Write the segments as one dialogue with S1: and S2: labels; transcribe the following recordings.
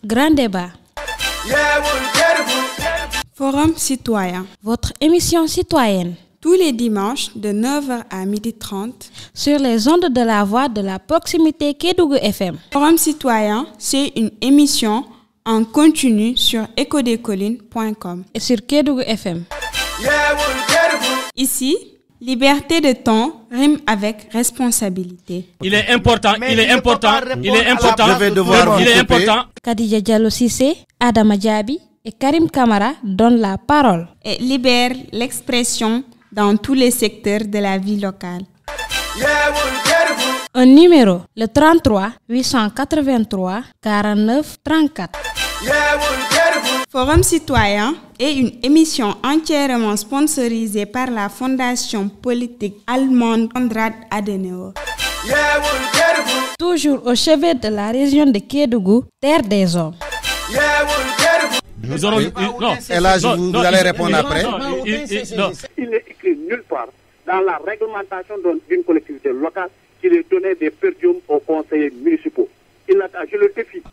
S1: Grand débat.
S2: Forum citoyen.
S1: Votre émission citoyenne.
S2: Tous les dimanches de 9h à 12h30
S1: sur les ondes de la voix de la proximité Kédougou FM.
S2: Forum citoyen, c'est une émission en continu sur ecodecolines.com
S1: et sur Kédougou FM.
S2: Ici, liberté de ton rime avec responsabilité.
S3: Il est important.
S1: Khadija Diallo Cissé, Adama Diaby et Karim Kamara donnent la parole
S2: et libèrent l'expression dans tous les secteurs de la vie locale.
S1: Un numéro, le 33 883 49 34.
S2: Forum citoyen est une émission entièrement sponsorisée par la fondation politique allemande Konrad Adenauer.
S1: Toujours au chevet de la région de Kédougou, terre des hommes.
S3: Nous aurons...
S4: Et là, vous allez répondre après.
S5: Il n'est écrit nulle part dans la réglementation d'une collectivité locale qu'il est donné des perdiums aux conseillers municipaux. Il n'a qu'à, je le défie.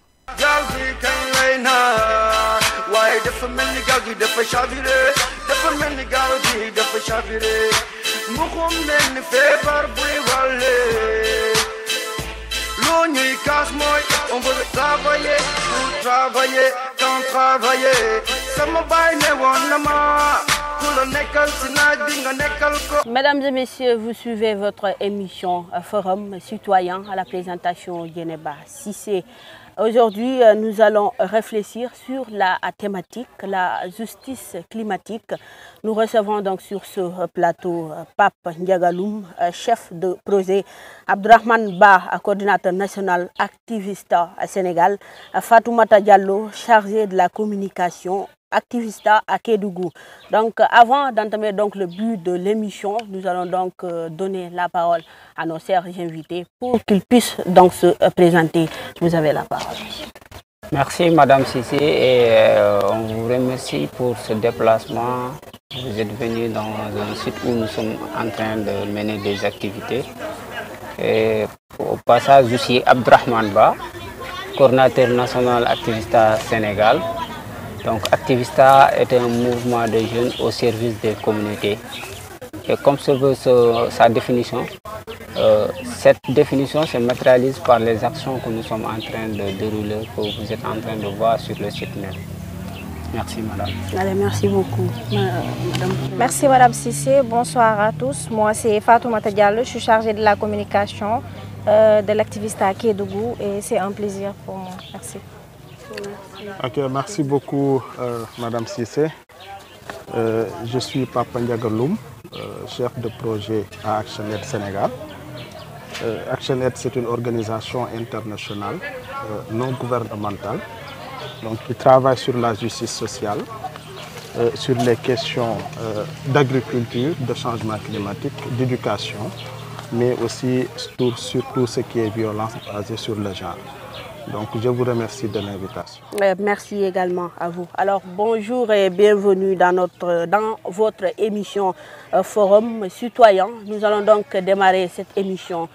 S6: On veut travailler, pour travailler, quand travailler.
S7: Mesdames et messieurs, vous suivez votre émission Forum citoyen à la présentation Yeneba Cissé. Aujourd'hui, nous allons réfléchir sur la thématique, la justice climatique. Nous recevons donc sur ce plateau Pape Ndiagaloum, chef de projet, Abdrahman Ba, coordinateur national activiste à Sénégal, Fatoumata Diallo, chargé de la communication, activiste à Kédougou. Donc, avant d'entamer donc le but de l'émission, nous allons donc donner la parole à nos chers invités pour qu'ils puissent donc se présenter. Vous avez la parole.
S8: Merci Madame Cissé et on vous remercie pour ce déplacement. Vous êtes venu dans un site où nous sommes en train de mener des activités. Et au passage, je suis Abdrahman Ba, coordinateur national activiste à Sénégal. Donc Activista est un mouvement de jeunes au service des communautés. Et comme se veut sa définition, cette définition se matérialise par les actions que nous sommes en train de dérouler, que vous êtes en train de voir sur le site même. Merci Madame.
S7: Allez, merci beaucoup. Madame.
S9: Merci Madame Cissé, bonsoir à tous. Moi c'est Fatoumata Diallo, je suis chargée de la communication de l'activiste à Kédougou et c'est un plaisir pour moi. Merci.
S10: Ok, merci beaucoup Madame Cissé. Je suis Pape Ndiagaloum, chef de projet à ActionAid Sénégal. ActionAid, c'est une organisation internationale non gouvernementale qui travaille sur la justice sociale, sur les questions d'agriculture, de changement climatique, d'éducation, mais aussi sur tout ce qui est violence basée sur le genre. Donc je vous remercie de l'invitation.
S7: Merci également à vous. Alors bonjour et bienvenue dans votre émission Forum citoyen. Nous allons donc démarrer cette émission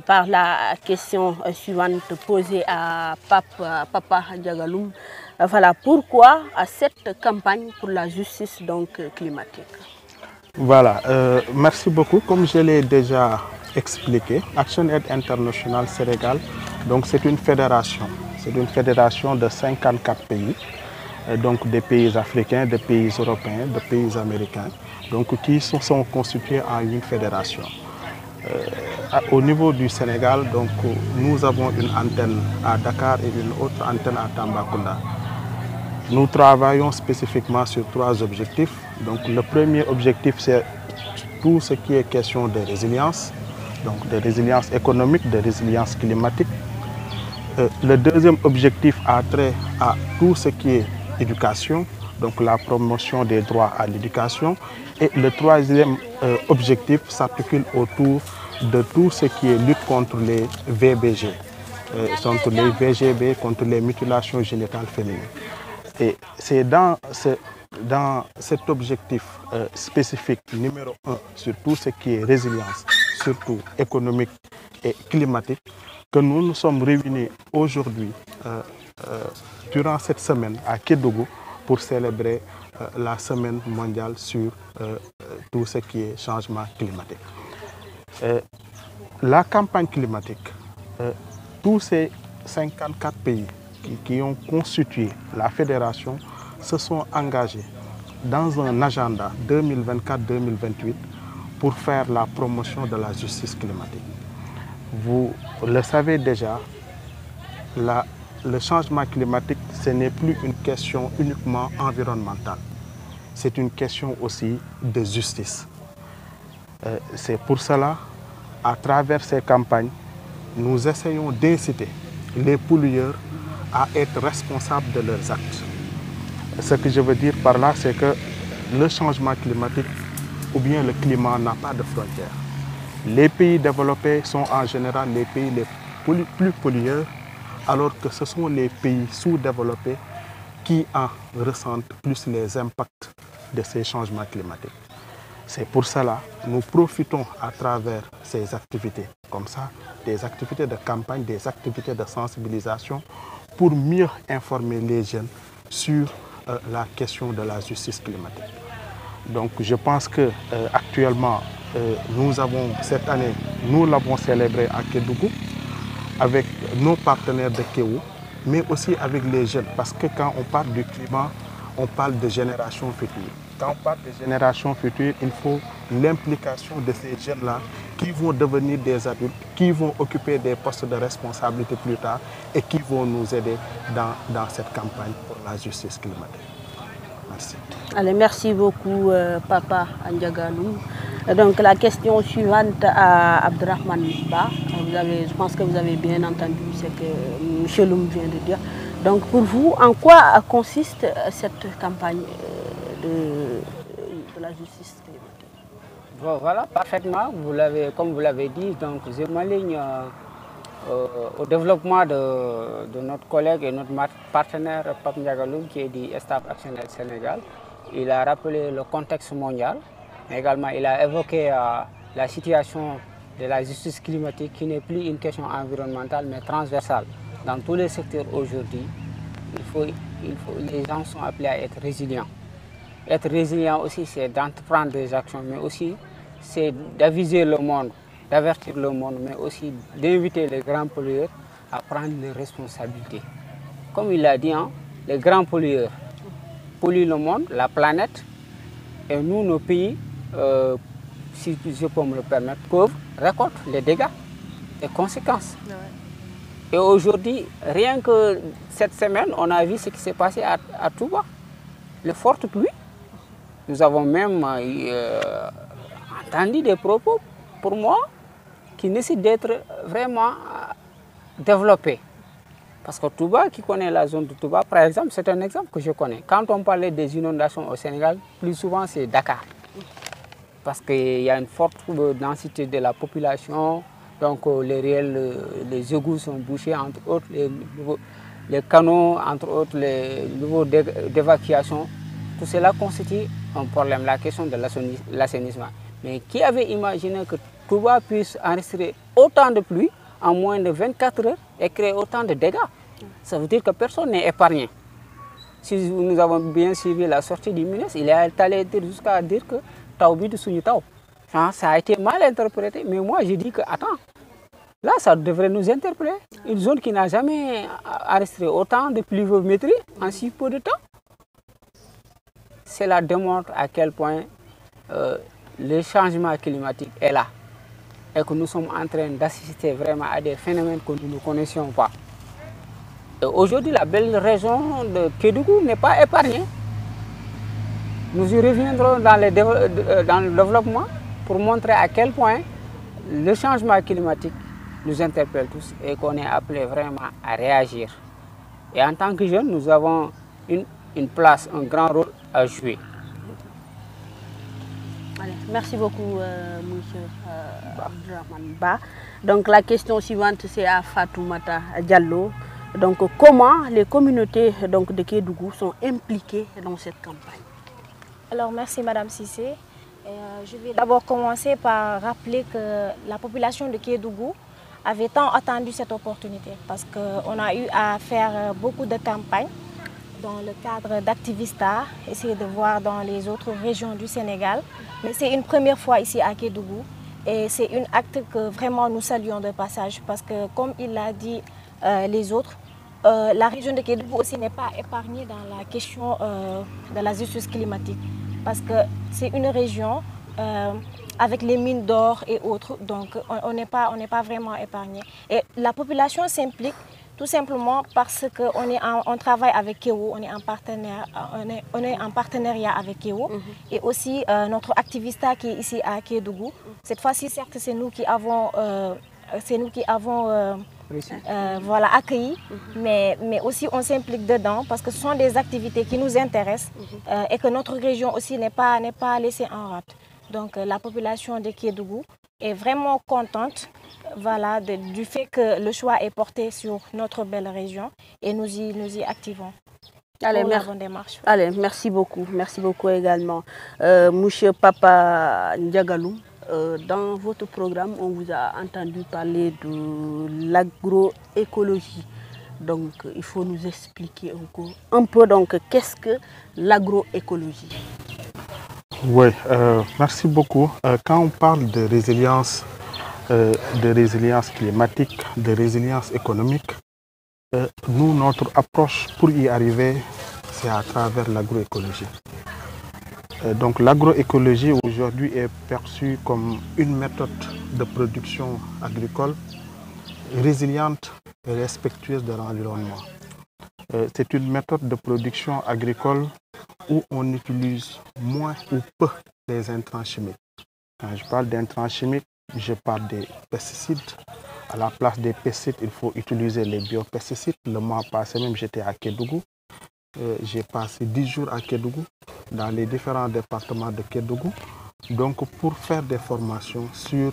S7: par la question suivante posée à Papa Ndiagaloum. Voilà, pourquoi cette campagne pour la justice climatique?
S10: Voilà, merci beaucoup. Comme je l'ai déjà expliqué, ActionAid International Sénégal, donc c'est une fédération. C'est une fédération de 54 pays, donc des pays africains, des pays européens, des pays américains, donc qui sont constitués en une fédération. Au niveau du Sénégal, donc, nous avons une antenne à Dakar et une autre antenne à Tambacounda. Nous travaillons spécifiquement sur 3 objectifs. Donc, le premier objectif, c'est tout ce qui est question de résilience, donc de résilience économique, de résilience climatique. Le deuxième objectif a trait à tout ce qui est éducation, donc la promotion des droits à l'éducation. Et le troisième objectif s'articule autour de tout ce qui est lutte contre les VBG, contre les VGB, contre les mutilations génitales féminines. Et c'est dans cet objectif spécifique numéro 1 sur tout ce qui est résilience, surtout économique et climatique, que nous nous sommes réunis aujourd'hui, durant cette semaine à Kédougou, pour célébrer la semaine mondiale sur tout ce qui est changement climatique. La campagne climatique, tous ces 54 pays qui ont constitué la fédération se sont engagés dans un agenda 2024-2028 pour faire la promotion de la justice climatique. Vous le savez déjà, le changement climatique, ce n'est plus une question uniquement environnementale. C'est une question aussi de justice. C'est pour cela, à travers ces campagnes, nous essayons d'inciter les pollueurs à être responsables de leurs actes. Ce que je veux dire par là, c'est que le changement climatique ou bien le climat n'a pas de frontières. Les pays développés sont en général les pays les plus pollueurs, alors que ce sont les pays sous-développés qui en ressentent plus les impacts de ces changements climatiques. C'est pour cela que nous profitons à travers ces activités comme ça, des activités de campagne, des activités de sensibilisation, pour mieux informer les jeunes sur la question de la justice climatique. Donc je pense qu'actuellement, cette année, nous l'avons célébré à Kédougou avec nos partenaires de Kéou, mais aussi avec les jeunes, parce que quand on parle du climat, on parle de génération future. Quand on parle de génération future, il faut l'implication de ces jeunes-là qui vont devenir des adultes, qui vont occuper des postes de responsabilité plus tard et qui vont nous aider dans cette campagne pour la justice climatique. Merci.
S7: Allez, merci beaucoup, Papa Ndiagaloum. Donc la question suivante à Abdrahman Ba. Je pense que vous avez bien entendu ce que M. Loum vient de dire. Donc pour vous, en quoi consiste cette campagne de la justice climatique?
S8: Bon, voilà, parfaitement, comme vous l'avez dit, donc je m'aligne au développement de notre collègue et notre partenaire Pape Ndiagaloum, qui est du Staff Actionnel Sénégal. Il a rappelé le contexte mondial, mais également il a évoqué la situation de la justice climatique, qui n'est plus une question environnementale mais transversale. Dans tous les secteurs aujourd'hui, les gens sont appelés à être résilients. Être résilient aussi, c'est d'entreprendre des actions, mais aussi c'est d'aviser le monde, d'avertir le monde, mais aussi d'inviter les grands pollueurs à prendre les responsabilités. Comme il l'a dit, hein, les grands pollueurs polluent le monde, la planète, et nous, nos pays, si je peux me le permettre, pauvres, récoltent les dégâts, les conséquences. Ouais. Et aujourd'hui, rien que cette semaine, on a vu ce qui s'est passé à Touba, les fortes pluies. Nous avons même entendu des propos, pour moi, qui nécessitent d'être vraiment développés. Parce que Touba, qui connaît la zone de Touba, par exemple, c'est un exemple que je connais. Quand on parlait des inondations au Sénégal, plus souvent c'est Dakar. Parce qu'il y a une forte densité de la population, donc les égouts sont bouchés, entre autres les canaux, entre autres les niveaux d'évacuation. Tout cela constitue un problème, la question de l'assainissement. Mais qui avait imaginé que Touba puisse enregistrer autant de pluie en moins de 24 heures et créer autant de dégâts? Ça veut dire que personne n'est épargné. Si nous avons bien suivi la sortie du ministre, il est allé jusqu'à dire que Taoubi de Sounitao. Ça a été mal interprété, mais moi je dis que, attends, là ça devrait nous interpeller. Une zone qui n'a jamais enregistré autant de pluviométrie en si peu de temps. Cela démontre à quel point le changement climatique est là et que nous sommes en train d'assister vraiment à des phénomènes que nous ne connaissions pas. Aujourd'hui, la belle région de Kédougou n'est pas épargnée. Nous y reviendrons dans le développement pour montrer à quel point le changement climatique nous interpelle tous et qu'on est appelé vraiment à réagir. Et en tant que jeunes, nous avons une place, un grand rôle à jouer.
S7: Allez, merci beaucoup, M. Abdrahman Ba. Donc la question suivante, c'est à Fatoumata Diallo. Donc comment les communautés de Kédougou sont impliquées dans cette campagne?
S9: Alors merci Madame Cissé. Je vais d'abord commencer par rappeler que la population de Kédougou avait tant attendu cette opportunité parce qu'on a eu à faire beaucoup de campagnes dans le cadre d'Activista, essayer de voir dans les autres régions du Sénégal. Mais c'est une première fois ici à Kédougou et c'est un acte que vraiment nous saluons de passage parce que comme il l'a dit les autres, la région de Kédougou aussi n'est pas épargnée dans la question de la justice climatique parce que c'est une région avec les mines d'or et autres, donc on n'est pas vraiment épargné. Et la population s'implique tout simplement parce qu'on travaille avec KEO, on est en partenariat avec KEO et aussi notre Activista qui est ici à Kédougou. Cette fois-ci, certes, c'est nous qui avons voilà, accueilli, mais aussi on s'implique dedans parce que ce sont des activités qui nous intéressent et que notre région aussi n'est pas laissée en rade. Donc la population de Kédougou est vraiment contente voilà, du fait que le choix est porté sur notre belle région et nous y activons.
S7: Allez,
S9: pour la bonne démarche.
S7: Allez, merci beaucoup également. Monsieur Papa Ndiagaloum, dans votre programme, on vous a entendu parler de l'agroécologie. Donc, il faut nous expliquer un peu donc qu'est-ce que l'agroécologie?
S10: Oui, merci beaucoup. Quand on parle de résilience climatique, de résilience économique, nous, notre approche pour y arriver, c'est à travers l'agroécologie. Donc l'agroécologie aujourd'hui est perçue comme une méthode de production agricole résiliente et respectueuse de l'environnement. C'est une méthode de production agricole où on utilise moins ou peu les intrants chimiques. Quand je parle d'intrants chimiques, je parle des pesticides. À la place des pesticides, il faut utiliser les biopesticides. Le mois passé même, j'étais à Kédougou. J'ai passé 10 jours à Kédougou, dans les différents départements de Kédougou, donc pour faire des formations sur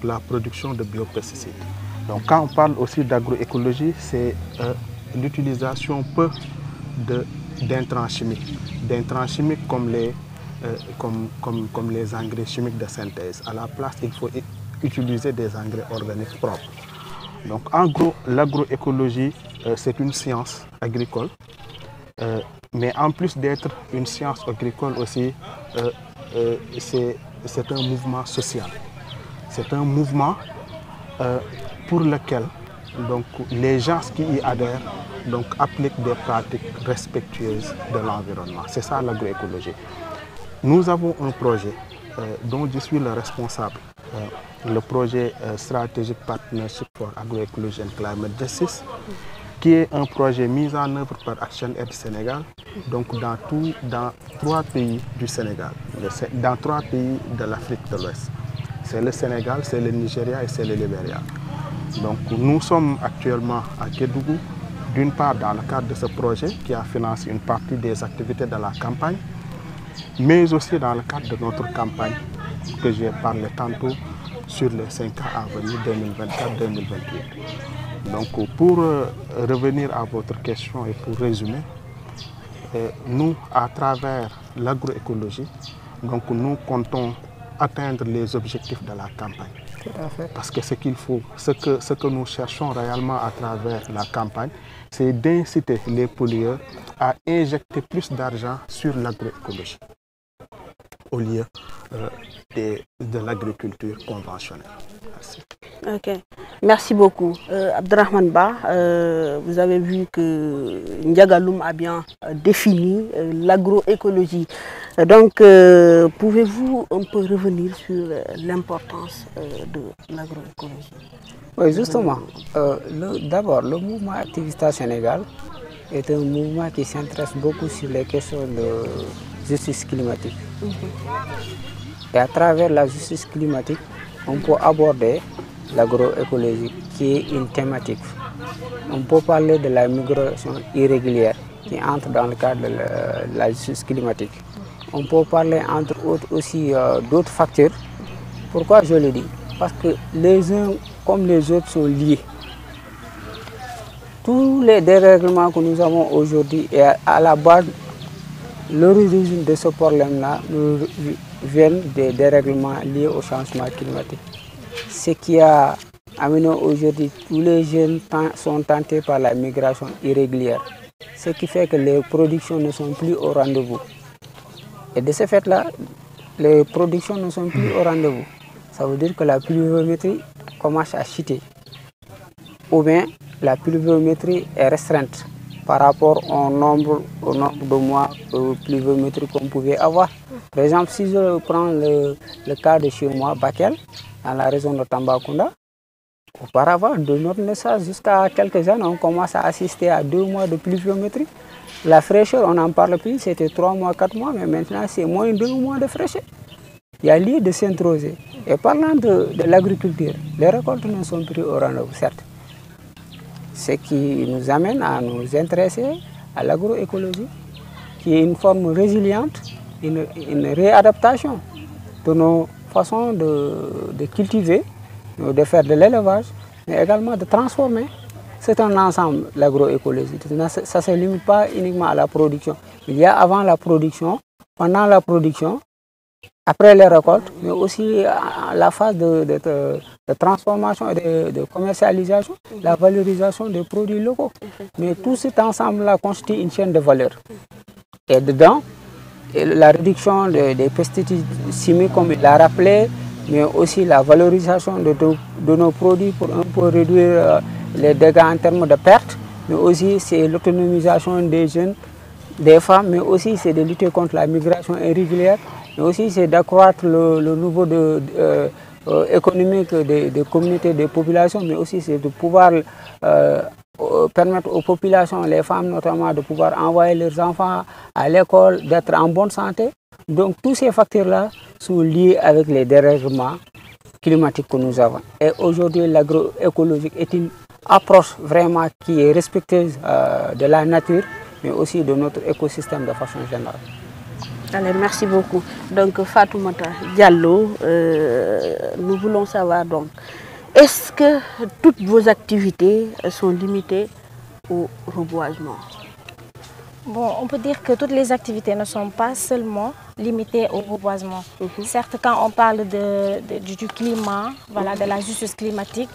S10: la production de biopesticides. Donc quand on parle aussi d'agroécologie, c'est l'utilisation peu d'intrants chimiques comme les engrais chimiques de synthèse. À la place, il faut utiliser des engrais organiques propres. Donc en gros, l'agroécologie, c'est une science agricole, mais en plus d'être une science agricole aussi, c'est un mouvement social. C'est un mouvement pour lequel donc, les gens qui y adhèrent donc, appliquent des pratiques respectueuses de l'environnement. C'est ça l'agroécologie. Nous avons un projet dont je suis le responsable, le projet Strategic Partnership for Agroecology and Climate Justice, qui est un projet mis en œuvre par Action Aid Sénégal, donc dans 3 pays du Sénégal, dans 3 pays de l'Afrique de l'Ouest. C'est le Sénégal, c'est le Nigeria et c'est le Libéria. Donc nous sommes actuellement à Kédougou, d'une part dans le cadre de ce projet qui a financé une partie des activités de la campagne, mais aussi dans le cadre de notre campagne que j'ai parlé tantôt sur les 5 ans à venir 2024-2028. Donc pour revenir à votre question et pour résumer, nous à travers l'agroécologie, donc nous comptons atteindre les objectifs de la campagne. Parce que ce qu'il faut, ce que nous cherchons réellement à travers la campagne, c'est d'inciter les pollueurs à injecter plus d'argent sur l'agroécologie au lieu de l'agriculture conventionnelle. Merci.
S7: Ok, merci beaucoup. Abdrahman Ba, vous avez vu que Ndiagaloum a bien défini l'agroécologie. Donc, pouvez-vous un peu revenir sur l'importance de l'agroécologie?
S8: Oui, justement. D'abord, le mouvement Activista Sénégal est un mouvement qui s'intéresse beaucoup sur les questions de justice climatique. Et à travers la justice climatique, on peut aborder l'agroécologie qui est une thématique. On peut parler de la migration irrégulière qui entre dans le cadre de la justice climatique. On peut parler entre autres aussi d'autres facteurs. Pourquoi je le dis? Parce que les uns comme les autres sont liés. Tous les dérèglements que nous avons aujourd'hui et à la base, l'origine de ce problème-là viennent des dérèglements liés au changement climatique. Ce qui a aujourd'hui, tous les jeunes sont tentés par la migration irrégulière, ce qui fait que les productions ne sont plus au rendez-vous. Et de ce fait-là, les productions ne sont plus au rendez-vous. Ça veut dire que la pluviométrie commence à chuter. Ou bien la pluviométrie est restreinte par rapport au nombre de mois de pluviométrie qu'on pouvait avoir. Par exemple, si je prends le cas de chez moi, Bakel, dans la région de Tambacounda, auparavant, de notre naissance jusqu'à quelques années, on commence à assister à 2 mois de pluviométrie. La fraîcheur, on n'en parle plus, c'était 3 mois, 4 mois, mais maintenant c'est moins de 2 mois de fraîcheur. Il y a lieu de s'introser. Et parlant de l'agriculture, les récoltes ne sont plus au rendez-vous, certes. Ce qui nous amène à nous intéresser à l'agroécologie, qui est une forme résiliente, une réadaptation de nos façons de cultiver, de faire de l'élevage, mais également de transformer. C'est un ensemble, l'agroécologie. Ça ne se limite pas uniquement à la production. Il y a avant la production, pendant la production, après les récoltes, mais aussi la phase de transformation et de commercialisation, la valorisation des produits locaux. Mais tout cet ensemble-là constitue une chaîne de valeur. Et dedans, la réduction des pesticides chimiques, comme il l'a rappelé, mais aussi la valorisation de nos produits pour un peu réduire les dégâts en termes de pertes, mais aussi c'est l'autonomisation des jeunes, des femmes, mais aussi c'est de lutter contre la migration irrégulière, mais aussi c'est d'accroître le niveau économique des communautés, des populations, mais aussi c'est de pouvoir permettre aux populations, les femmes notamment, de pouvoir envoyer leurs enfants à l'école, d'être en bonne santé. Donc tous ces facteurs-là sont liés avec les dérèglements climatiques que nous avons. Et aujourd'hui, l'agroécologie est une approche vraiment qui est respectueuse de la nature, mais aussi de notre écosystème de façon générale.
S7: Allez, merci beaucoup. Donc Fatoumata Diallo, nous voulons savoir donc, est-ce que toutes vos activités sont limitées au reboisement?
S9: Bon, on peut dire que toutes les activités ne sont pas seulement limitées au reboisement. Certes, quand on parle du climat, voilà, de la justice climatique,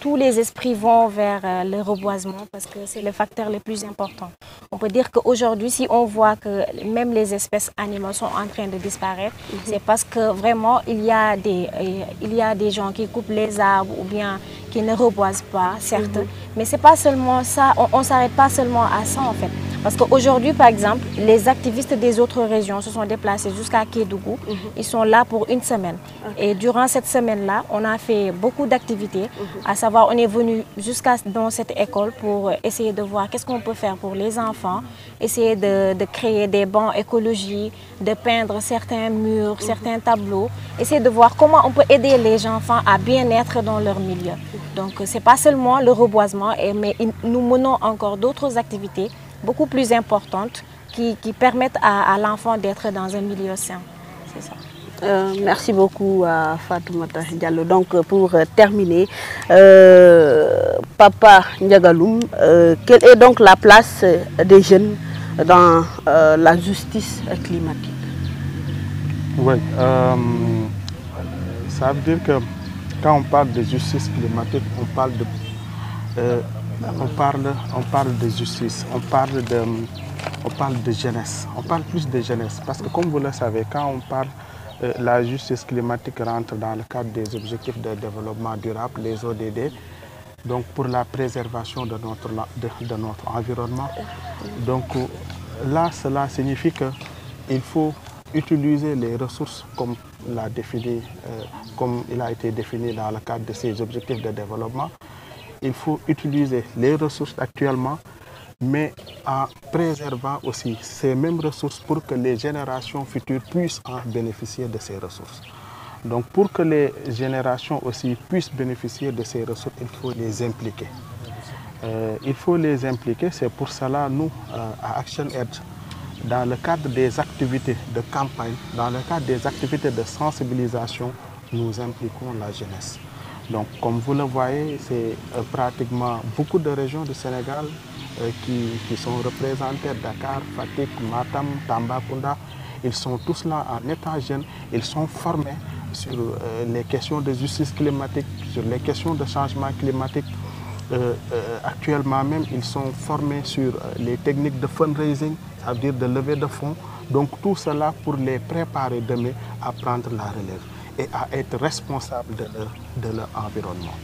S9: tous les esprits vont vers le reboisement parce que c'est le facteur le plus important. On peut dire qu'aujourd'hui, si on voit que même les espèces animales sont en train de disparaître, c'est parce que vraiment il y a des gens qui coupent les arbres ou bien qui ne reboisent pas, certes. Mais c'est pas seulement ça, on ne s'arrête pas seulement à ça en fait. Parce qu'aujourd'hui, par exemple, les activistes des autres régions se sont déplacés jusqu'à Kédougou. Ils sont là pour une semaine. Et durant cette semaine-là, on a fait beaucoup d'activités. À savoir, on est venu jusqu'à dans cette école pour essayer de voir qu'est-ce qu'on peut faire pour les enfants, essayer de créer des bancs écologiques, de peindre certains murs, certains tableaux, essayer de voir comment on peut aider les enfants à bien être dans leur milieu. Donc, ce n'est pas seulement le reboisement, mais nous menons encore d'autres activités beaucoup plus importantes qui permettent à l'enfant d'être dans un milieu sain. C'est ça.
S7: Merci beaucoup à Fatoumata Diallo. Donc pour terminer, Papa Ndiagaloum, quelle est donc la place des jeunes dans la justice climatique?
S10: Oui, ça veut dire que quand on parle de justice climatique, on parle de justice, on parle de jeunesse, on parle plus de jeunesse. Parce que comme vous le savez, quand on parle la justice climatique rentre dans le cadre des objectifs de développement durable, les ODD, donc pour la préservation de notre environnement. Donc là, cela signifie qu'il faut utiliser les ressources comme il a été défini dans le cadre de ces objectifs de développement. Il faut utiliser les ressources actuellement, mais en préservant aussi ces mêmes ressources pour que les générations futures puissent en bénéficier de ces ressources. Donc pour que les générations aussi puissent bénéficier de ces ressources, il faut les impliquer. C'est pour cela, nous, à Action Aid, dans le cadre des activités de campagne, dans le cadre des activités de sensibilisation, nous impliquons la jeunesse. Donc, comme vous le voyez, c'est pratiquement beaucoup de régions du Sénégal qui sont représentées, Dakar, Fatick, Matam, Tambacounda. Ils sont tous là en état jeune, ils sont formés sur les questions de justice climatique, sur les questions de changement climatique. Actuellement même, ils sont formés sur les techniques de fundraising, ça veut dire de levée de fonds. Donc tout cela pour les préparer demain à prendre la relève et à être responsables de leur environnement.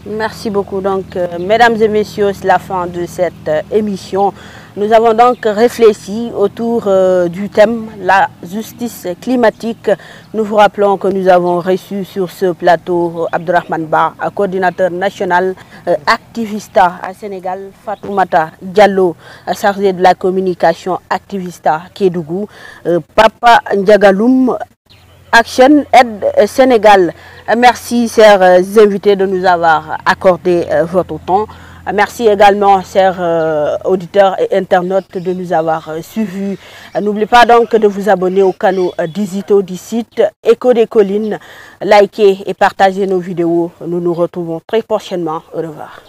S7: Merci beaucoup. Donc, mesdames et messieurs, c'est la fin de cette émission. Nous avons donc réfléchi autour du thème la justice climatique. Nous vous rappelons que nous avons reçu sur ce plateau Abdourahmane Ba, coordinateur national Activista à Sénégal, Fatoumata Diallo, chargé de la communication Activista Kédougou, Papa Ndiagaloum, Action Aide Sénégal. Merci, chers invités, de nous avoir accordé votre temps. Merci également, chers auditeurs et internautes, de nous avoir suivis. N'oubliez pas donc de vous abonner aux canaux digitaux du site Écho des Collines. Likez et partagez nos vidéos. Nous nous retrouvons très prochainement. Au revoir.